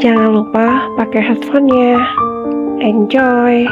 Jangan lupa pakai headphone-nya. Enjoy!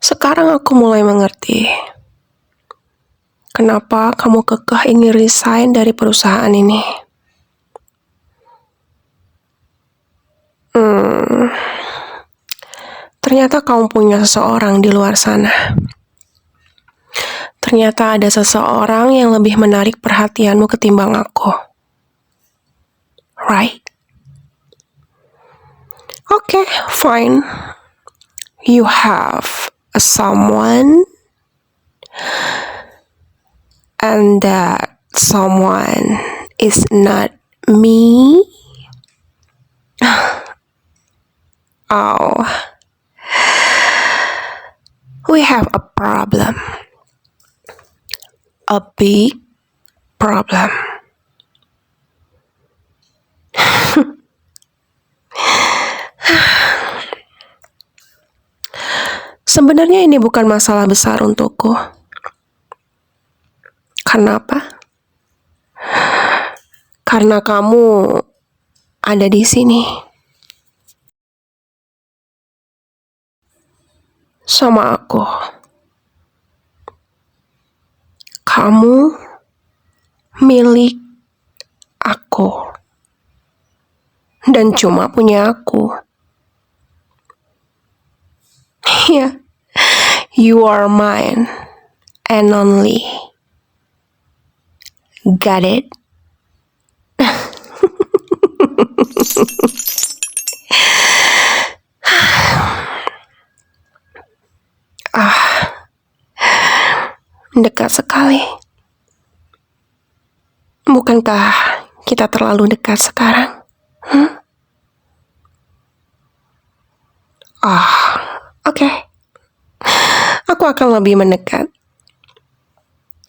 Sekarang aku mulai mengerti kenapa kamu kekeh ingin resign dari perusahaan ini. Ternyata kamu punya seseorang di luar sana. Ternyata ada seseorang yang lebih menarik perhatianmu ketimbang aku. Right? Okay, fine. You have a someone, and that someone is not me. Oh, we have a problem. A big problem. Sebenarnya ini bukan masalah besar untukku. Kenapa? Karena kamu ada di sini. Sama aku. Kamu milik aku. Dan cuma punya aku. Ya. You are mine. And only. Got it? Dekat sekali. Bukankah kita terlalu dekat sekarang? Oke. Aku akan lebih mendekat.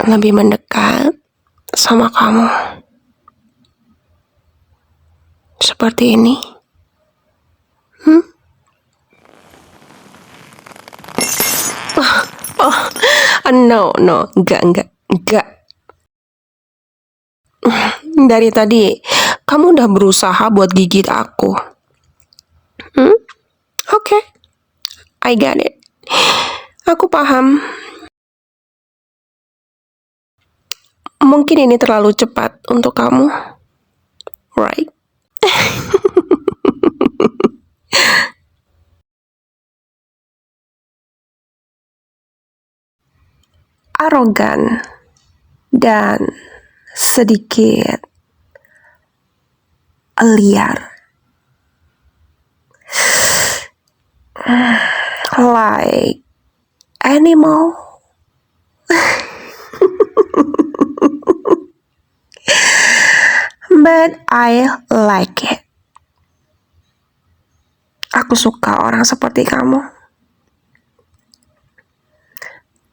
Lebih mendekat sama kamu. Seperti ini. No, enggak. Dari tadi, kamu udah berusaha buat gigit aku. Oke. I got it. Aku paham. Mungkin ini terlalu cepat untuk kamu. Right? Arogan dan sedikit liar. Like animal. But I like it. Aku suka orang seperti kamu.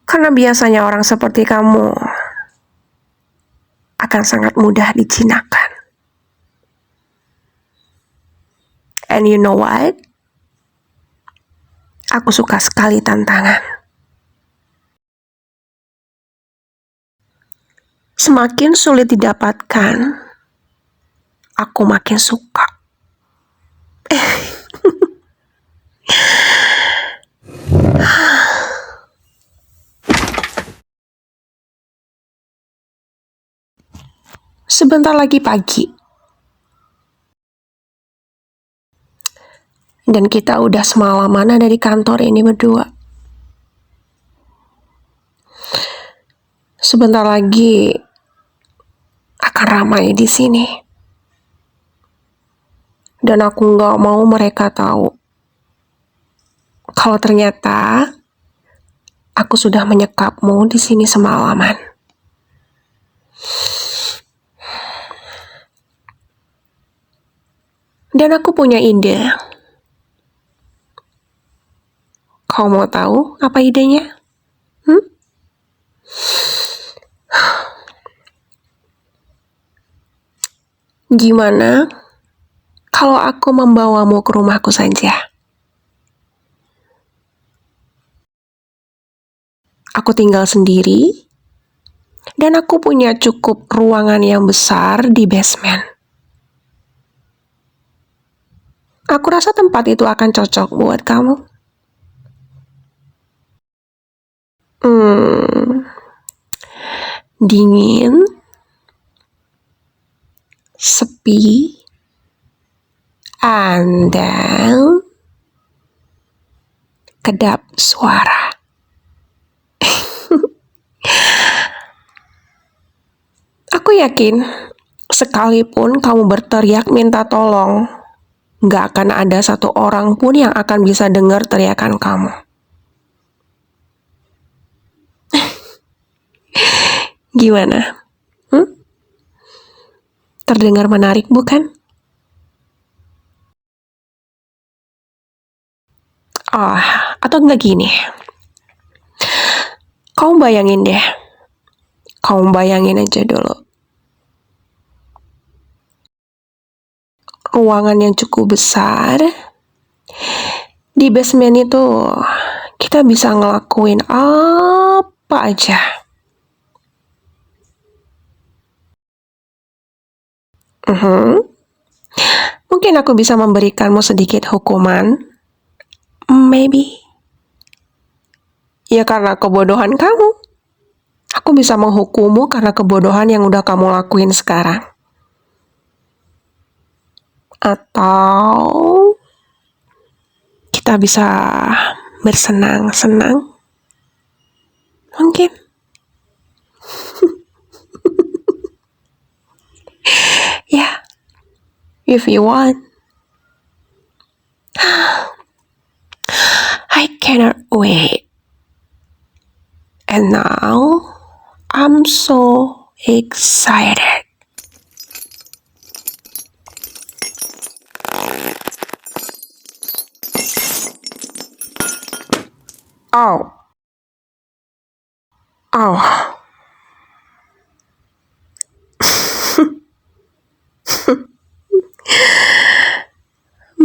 Karena biasanya orang seperti kamu akan sangat mudah dijinakkan. And you know what? Aku suka sekali tantangan. Semakin sulit didapatkan, aku makin suka. Sebentar lagi pagi. Dan kita udah semalaman ada di kantor ini berdua. Sebentar lagi akan ramai di sini. Dan aku nggak mau mereka tahu Kalau ternyata aku sudah menyekapmu di sini semalaman. Dan aku punya ide. Kau mau tahu apa idenya? Gimana kalau aku membawamu ke rumahku saja? Aku tinggal sendiri, dan aku punya cukup ruangan yang besar di basement. Aku rasa tempat itu akan cocok buat kamu. Dingin, sepi, and then kedap suara. Aku yakin, sekalipun kamu berteriak minta tolong, gak akan ada satu orang pun yang akan bisa dengar teriakan kamu. Gimana? Terdengar menarik, bukan? Atau enggak gini. Kamu bayangin deh. Kamu bayangin aja dulu. Ruangan yang cukup besar. Di basement itu kita bisa ngelakuin apa aja. Mungkin aku bisa memberikanmu sedikit hukuman. Maybe. Ya karena kebodohan kamu. Aku bisa menghukummu karena kebodohan yang udah kamu lakuin sekarang. Atau kita bisa bersenang-senang. Mungkin. Yeah. If you want. I cannot wait. And now, I'm so excited. Oh.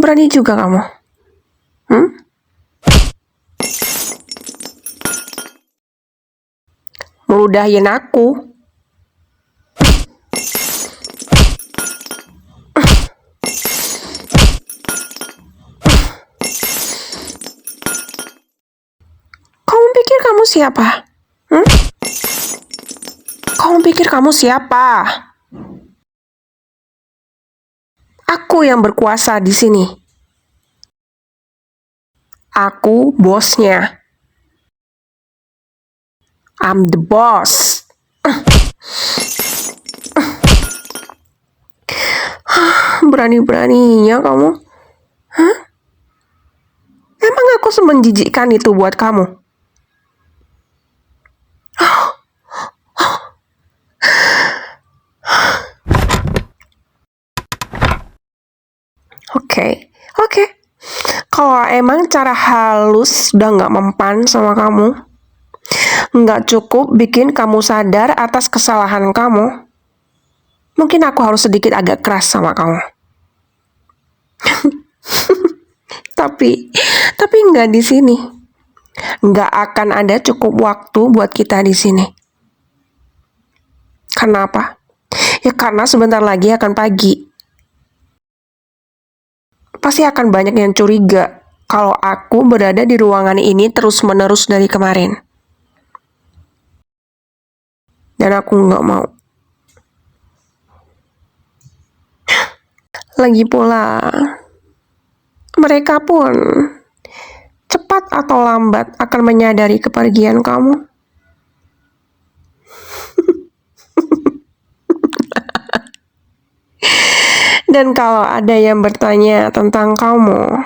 Berani juga kamu. Meludahin aku. Kamu pikir kamu siapa? Kamu pikir kamu siapa? Aku yang berkuasa di sini. Aku bosnya. I'm the boss. Berani-beraninya kamu. Emang aku semenjijikkan itu buat kamu? Oke. Kalau emang cara halus udah gak mempan sama kamu, gak cukup bikin kamu sadar atas kesalahan kamu, mungkin aku harus sedikit agak keras sama kamu. Tapi nggak di sini. Nggak akan ada cukup waktu buat kita di sini. Kenapa? Ya karena sebentar lagi akan pagi. Pasti akan banyak yang curiga kalau aku berada di ruangan ini terus-menerus dari kemarin. Dan aku nggak mau. Lagi pula, mereka pun cepat atau lambat akan menyadari kepergian kamu. Dan kalau ada yang bertanya tentang kamu,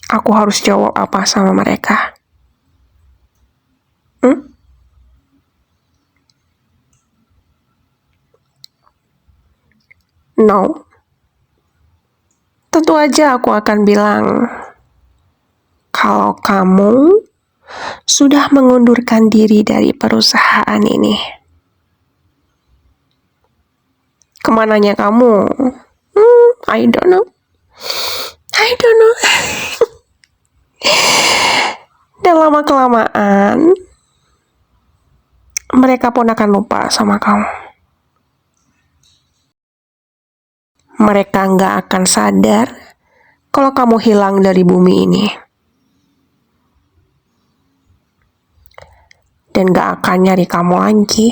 Aku harus jawab apa sama mereka? No. Tentu aja aku akan bilang, kalau kamu sudah mengundurkan diri dari perusahaan ini. Kemananya kamu? I don't know. Dan lama-kelamaan, mereka pun akan lupa sama kamu. Mereka nggak akan sadar kalau kamu hilang dari bumi ini. Dan nggak akan nyari kamu lagi.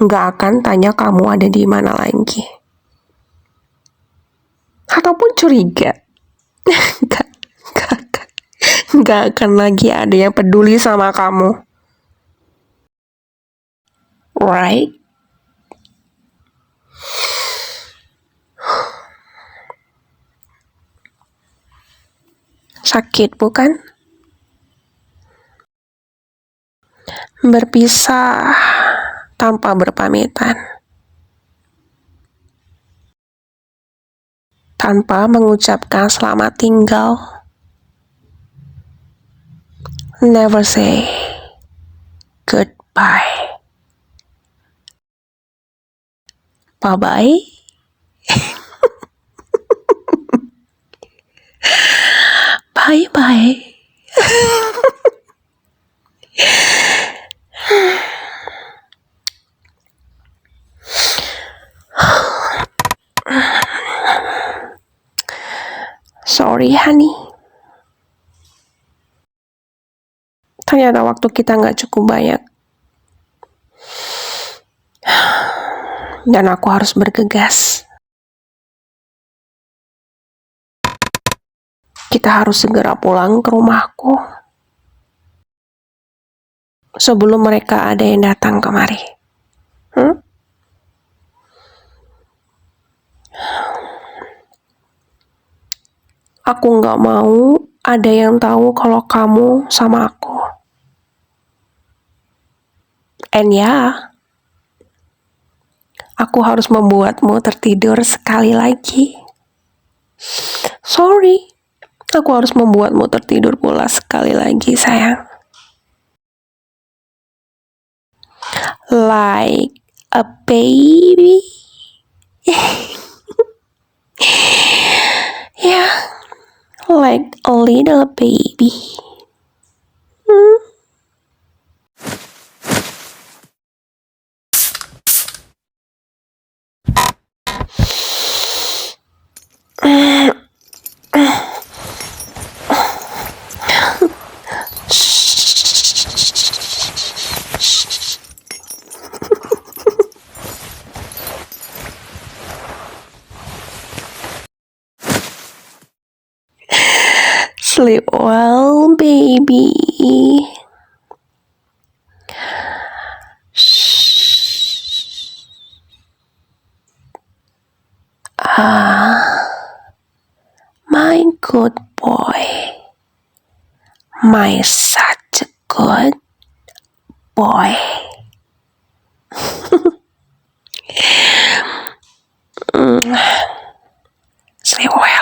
Nggak akan tanya kamu ada di mana lagi. Ataupun curiga. Nggak akan lagi ada yang peduli sama kamu. Right? Sakit bukan? Berpisah tanpa berpamitan. Tanpa mengucapkan selamat tinggal. Never say goodbye. Bye-bye. Bye-bye. Sorry, honey. Ternyata waktu kita nggak cukup banyak. Dan aku harus bergegas. Kita harus segera pulang ke rumahku. Sebelum mereka ada yang datang kemari. Aku nggak mau ada yang tahu kalau kamu sama aku. And ya, aku harus membuatmu tertidur sekali lagi. Sorry, aku harus membuatmu tertidur pula sekali lagi, sayang. Like a baby. Yeah, like a little baby. Sleep well, baby. My good boy. My such a good boy. Sleep well.